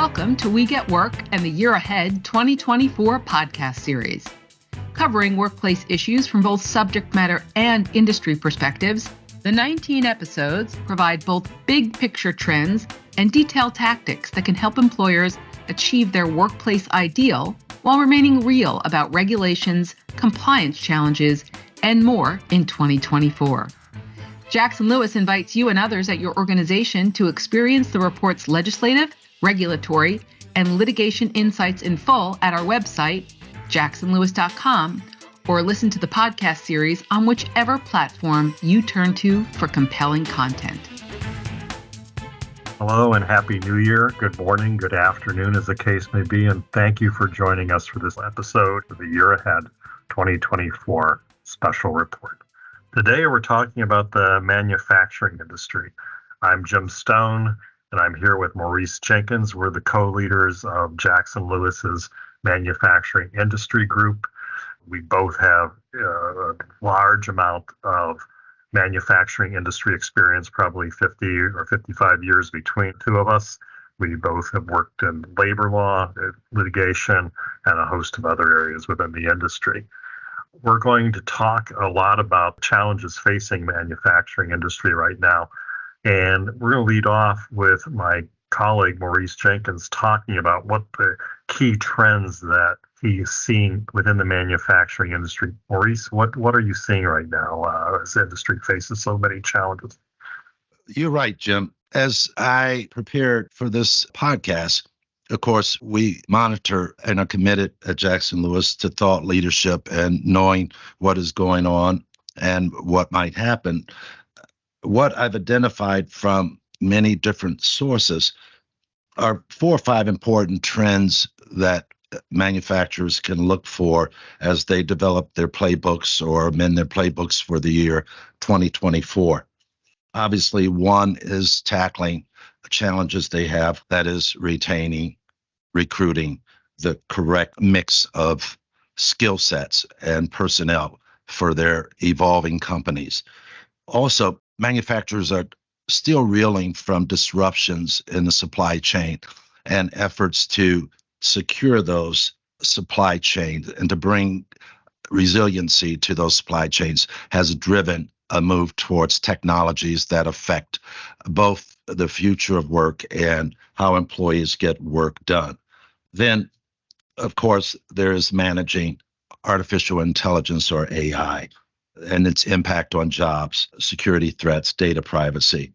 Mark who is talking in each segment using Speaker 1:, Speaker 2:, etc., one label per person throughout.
Speaker 1: Welcome to We Get Work and the Year Ahead 2024 podcast series. Covering workplace issues from both subject matter and industry perspectives, the 19 episodes provide both big picture trends and detailed tactics that can help employers achieve their workplace ideal while remaining real about regulations, compliance challenges, and more in 2024. Jackson Lewis invites you and others at your organization to experience the report's legislative, regulatory, and litigation insights in full at our website, jacksonlewis.com, or listen to the podcast series on whichever platform you turn to for compelling content.
Speaker 2: Hello and Happy New Year. Good morning, good afternoon, as the case may be, and thank you for joining us for this episode of the Year Ahead 2024 Special Report. Today we're talking about the manufacturing industry. I'm Jim Stone, and I'm here with Maurice Jenkins. We're the co-leaders of Jackson Lewis's manufacturing industry group. We both have a large amount of manufacturing industry experience, probably 50 or 55 years between the two of us. We both have worked in labor law, litigation, and a host of other areas within the industry. We're going to talk a lot about challenges facing manufacturing industry right now. And we're going to lead off with my colleague, Maurice Jenkins, talking about what the key trends that he's seeing within the manufacturing industry. Maurice, what are you seeing right now as the industry faces so many challenges?
Speaker 3: You're right, Jim. As I prepared for this podcast, of course, we monitor and are committed at Jackson Lewis to thought leadership and knowing what is going on and what might happen. What I've identified from many different sources are 4 or 5 important trends that manufacturers can look for as they develop their playbooks or amend their playbooks for the year 2024. Obviously, one is tackling challenges they have, that is retaining, recruiting the correct mix of skill sets and personnel for their evolving companies. Also, manufacturers are still reeling from disruptions in the supply chain, and efforts to secure those supply chains and to bring resiliency to those supply chains has driven a move towards technologies that affect both the future of work and how employees get work done. Then, of course, there is managing artificial intelligence, or AI, and its impact on jobs, security threats, data privacy,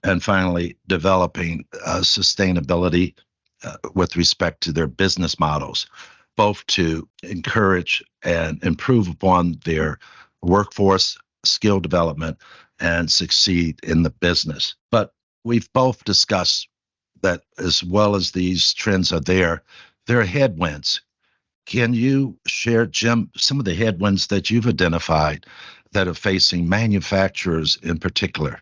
Speaker 3: and finally, developing sustainability with respect to their business models, both to encourage and improve upon their workforce skill development and succeed in the business. But we've both discussed that as well as these trends are there are headwinds. Can you share, Jim, some of the headwinds that you've identified that are facing manufacturers in particular?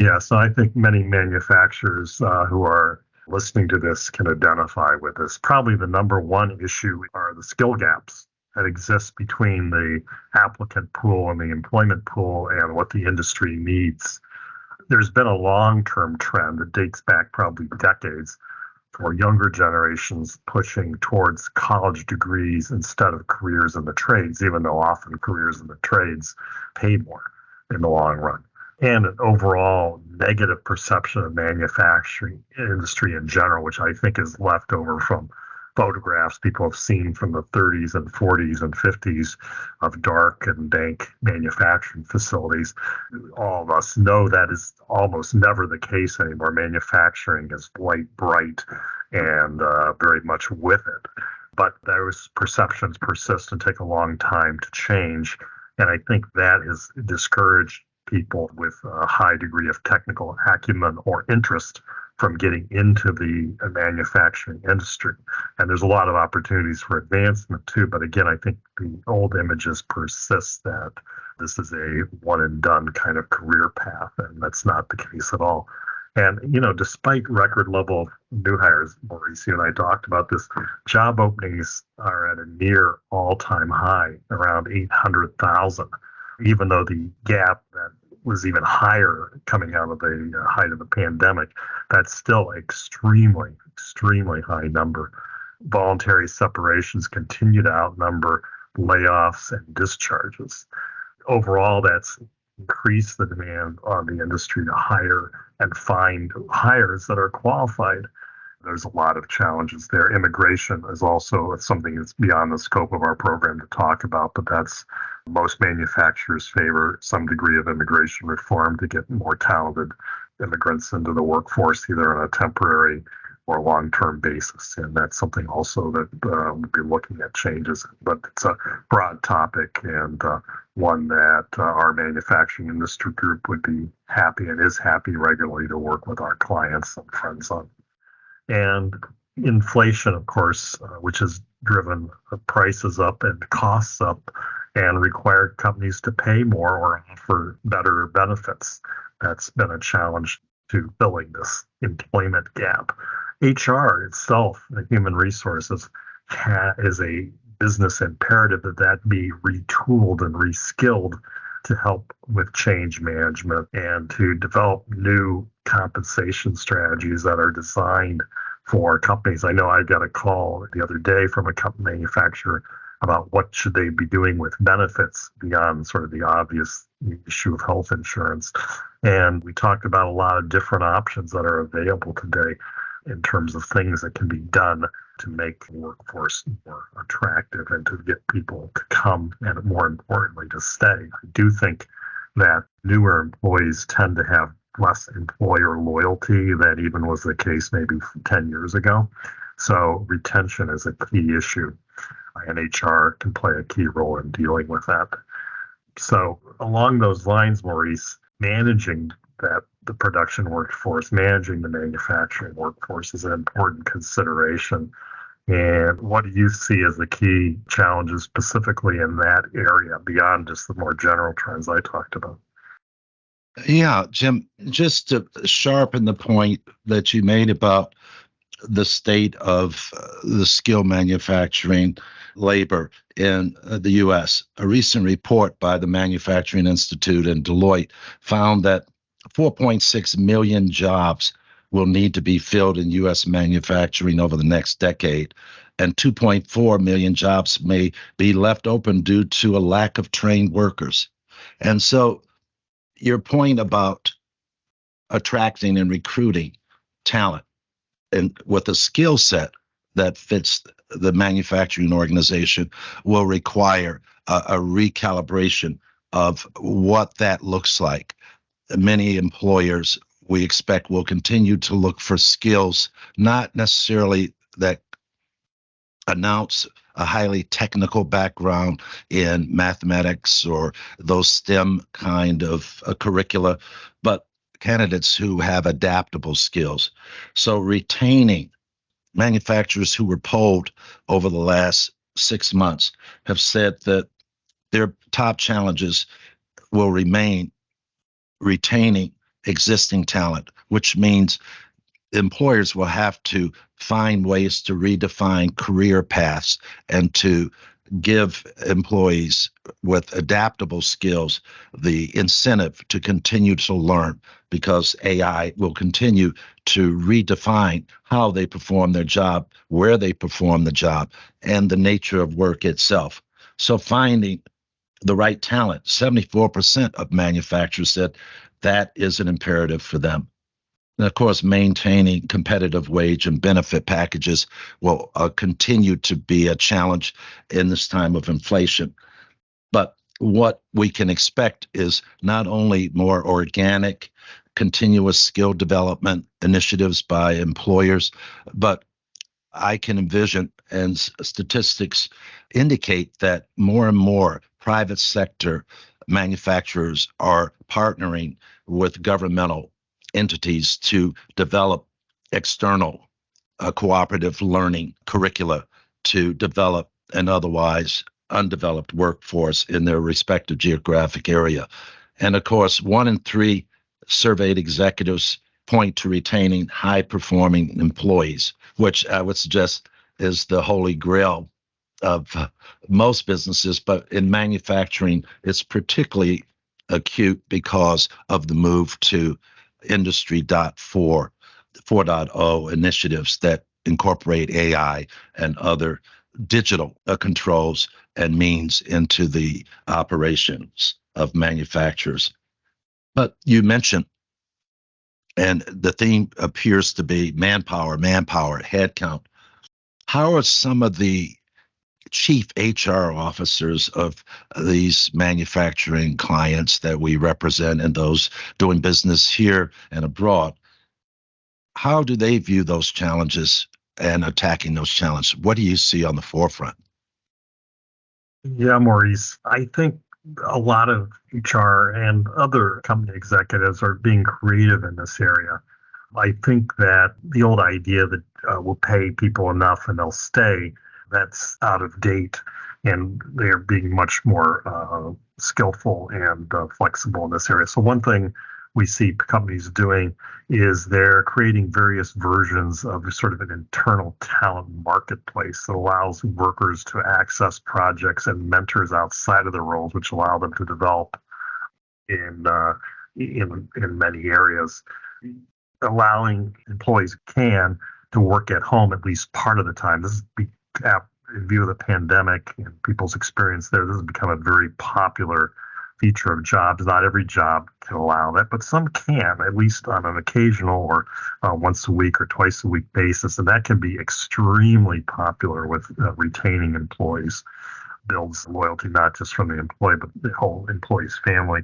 Speaker 2: Yes, I think many manufacturers who are listening to this can identify with this. Probably the number one issue are the skill gaps that exist between the applicant pool and the employment pool and what the industry needs. There's been a long-term trend that dates back probably decades for younger generations pushing towards college degrees instead of careers in the trades, even though often careers in the trades pay more in the long run. And an overall negative perception of manufacturing industry in general, which I think is left over from photographs people have seen from the 30s and 40s and 50s of dark and dank manufacturing facilities. All of us know that is almost never the case anymore. Manufacturing is light, bright, and very much with it. But those perceptions persist and take a long time to change. And I think that has discouraged people with a high degree of technical acumen or interest from getting into the manufacturing industry. And there's a lot of opportunities for advancement too. But again, I think the old images persist that this is a one and done kind of career path, and that's not the case at all. And, despite record level new hires, Maurice, you and I talked about this, job openings are at a near all-time high, around 800,000, even though the gap that was even higher coming out of the height of the pandemic, that's still extremely extremely high number. Voluntary separations continue to outnumber layoffs and discharges. Overall, that's increased the demand on the industry to hire and find hires that are qualified. There's a lot of challenges there. Immigration is also something that's beyond the scope of our program to talk about, but that's most manufacturers favor some degree of immigration reform to get more talented immigrants into the workforce, either on a temporary or long-term basis. And that's something also that we'll be looking at changes. But it's a broad topic and one that our manufacturing industry group would be happy and is happy regularly to work with our clients and friends on. And inflation, of course, which has driven prices up and costs up and required companies to pay more or offer better benefits. That's been a challenge to filling this employment gap. HR itself, the human resources, is a business imperative that be retooled and reskilled to help with change management and to develop new compensation strategies that are designed for companies. I know I got a call the other day from a company manufacturer about what should they be doing with benefits beyond sort of the obvious issue of health insurance. And we talked about a lot of different options that are available today in terms of things that can be done to make the workforce more attractive and to get people to come and, more importantly, to stay. I do think that newer employees tend to have less employer loyalty than even was the case maybe 10 years ago. So retention is a key issue, and HR can play a key role in dealing with that. So along those lines, Maurice, managing the production workforce, managing the manufacturing workforce is an important consideration. And what do you see as the key challenges specifically in that area beyond just the more general trends I talked about?
Speaker 3: Yeah, Jim, just to sharpen the point that you made about the state of the skilled manufacturing labor in the U.S., a recent report by the Manufacturing Institute and Deloitte found that 4.6 million jobs will need to be filled in U.S. manufacturing over the next decade, and 2.4 million jobs may be left open due to a lack of trained workers. And so your point about attracting and recruiting talent and with a skill set that fits the manufacturing organization will require a recalibration of what that looks like. Many employers, we expect, will continue to look for skills, not necessarily that announce a highly technical background in mathematics or those STEM kind of curricula, but candidates who have adaptable skills. So retaining manufacturers who were polled over the last 6 months have said that their top challenges will remain retaining existing talent, which means employers will have to find ways to redefine career paths and to give employees with adaptable skills the incentive to continue to learn, because AI will continue to redefine how they perform their job, where they perform the job, and the nature of work itself. So finding the right talent, 74% of manufacturers said that is an imperative for them. And of course, maintaining competitive wage and benefit packages will continue to be a challenge in this time of inflation. But what we can expect is not only more organic, continuous skill development initiatives by employers, but I can envision, and statistics indicate, that more and more private sector manufacturers are partnering with governmental entities to develop external cooperative learning curricula to develop an otherwise undeveloped workforce in their respective geographic area. And of course, 1 in 3 surveyed executives point to retaining high-performing employees, which I would suggest is the holy grail of most businesses. But in manufacturing, it's particularly acute because of the move to Industry 4.0 initiatives that incorporate AI and other digital controls and means into the operations of manufacturers. But you mentioned, and the theme appears to be manpower, headcount. How are some of the chief HR officers of these manufacturing clients that we represent and those doing business here and abroad, how do they view those challenges and attacking those challenges? What do you see on the forefront?
Speaker 2: Yeah, Maurice, I think a lot of HR and other company executives are being creative in this area. I think that the old idea that we'll pay people enough and they'll stay, that's out of date. And they're being much more skillful and flexible in this area. So one thing we see companies doing is they're creating various versions of sort of an internal talent marketplace that allows workers to access projects and mentors outside of their roles, which allow them to develop in many areas, allowing employees to work at home at least part of the time. This is in view of the pandemic and people's experience there. This has become a very popular feature of jobs. Not every job can allow that, but some can, at least on an occasional or once a week or twice a week basis. And that can be extremely popular with retaining employees, builds loyalty, not just from the employee, but the whole employee's family.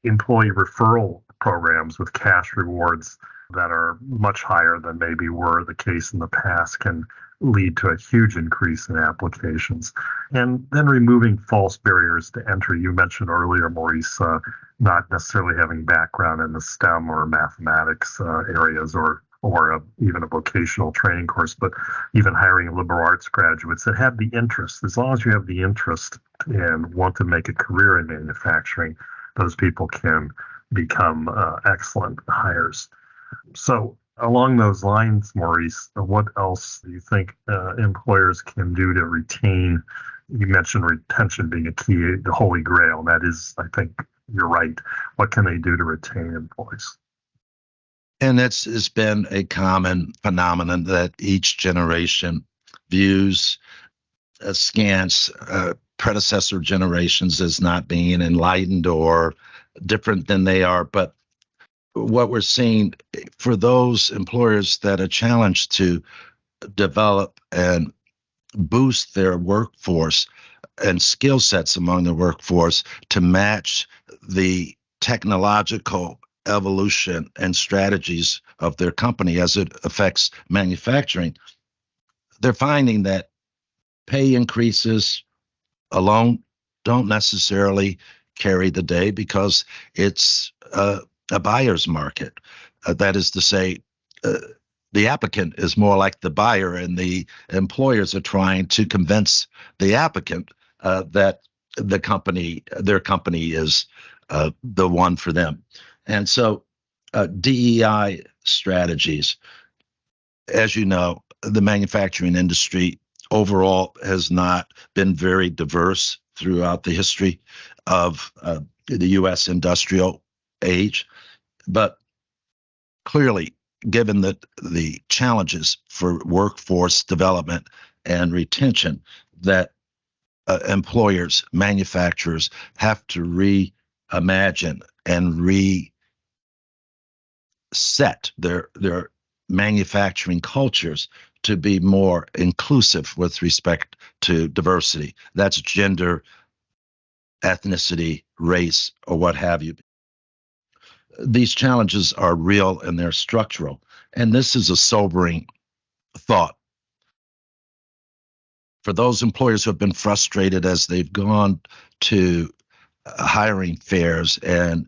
Speaker 2: Employee referral programs with cash rewards that are much higher than maybe were the case in the past can lead to a huge increase in applications. And then removing false barriers to entry. You mentioned earlier, Maurice, not necessarily having background in the STEM or mathematics areas or even a vocational training course, but even hiring liberal arts graduates that have the interest. As long as you have the interest and want to make a career in manufacturing, those people can become excellent hires. So along those lines, Maurice, what else do you think employers can do to retain? You mentioned retention being a key, the holy grail. And that is, I think you're right. What can they do to retain employees?
Speaker 3: And it's been a common phenomenon that each generation views askance predecessor generations as not being enlightened or different than they are. But what we're seeing for those employers that are challenged to develop and boost their workforce and skill sets among the workforce to match the technological evolution and strategies of their company as it affects manufacturing, they're finding that pay increases alone don't necessarily carry the day because it's a buyer's market. That is to say, the applicant is more like the buyer, and the employers are trying to convince the applicant that their company is the one for them. And so DEI strategies, as you know, the manufacturing industry overall has not been very diverse throughout the history of the U.S. industrial age. But clearly, given the challenges for workforce development and retention that employers, manufacturers have to reimagine and reset their manufacturing cultures to be more inclusive with respect to diversity. That's gender, ethnicity, race, or what have you. These challenges are real and they're structural. And this is a sobering thought. For those employers who have been frustrated as they've gone to hiring fairs and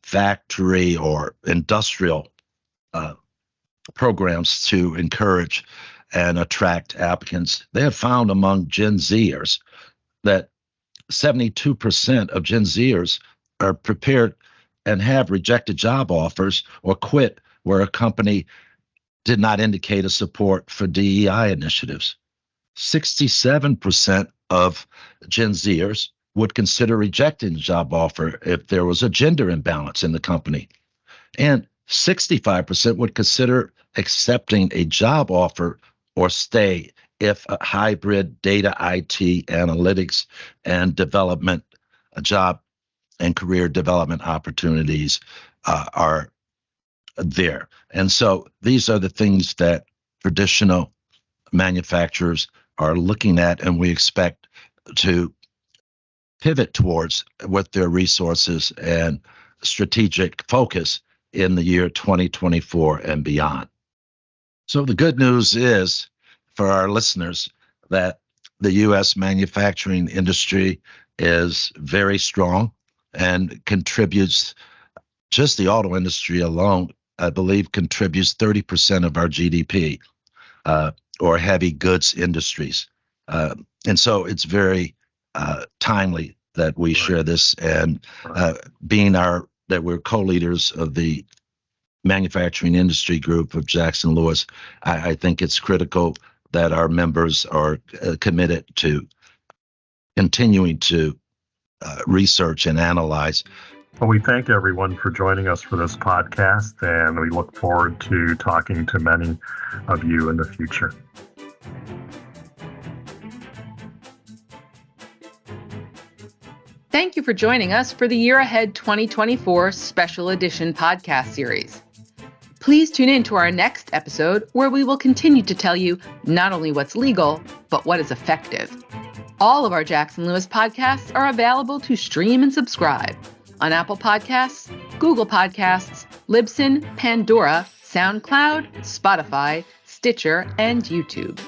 Speaker 3: factory or industrial programs to encourage and attract applicants, they have found among Gen Zers that 72% of Gen Zers are prepared and have rejected job offers or quit where a company did not indicate a support for DEI initiatives. 67% of Gen Zers would consider rejecting a job offer if there was a gender imbalance in the company. And 65% would consider accepting a job offer or stay if a hybrid data IT analytics and development, a job and career development opportunities are there. And so these are the things that traditional manufacturers are looking at, and we expect to pivot towards with their resources and strategic focus in the year 2024 and beyond. So the good news is for our listeners that the U.S. manufacturing industry is very strong and contributes, just the auto industry alone, I believe, contributes 30% of our GDP, or heavy goods industries. And so it's very timely that we share this, and being that we're co-leaders of the manufacturing industry group of Jackson Lewis, I think it's critical that our members are committed to continuing to research and analyze.
Speaker 2: Well, we thank everyone for joining us for this podcast, and we look forward to talking to many of you in the future.
Speaker 1: Thank you for joining us for the Year Ahead 2024 Special Edition podcast series. Please tune in to our next episode, where we will continue to tell you not only what's legal, but what is effective. All of our Jackson Lewis podcasts are available to stream and subscribe on Apple Podcasts, Google Podcasts, Libsyn, Pandora, SoundCloud, Spotify, Stitcher, and YouTube.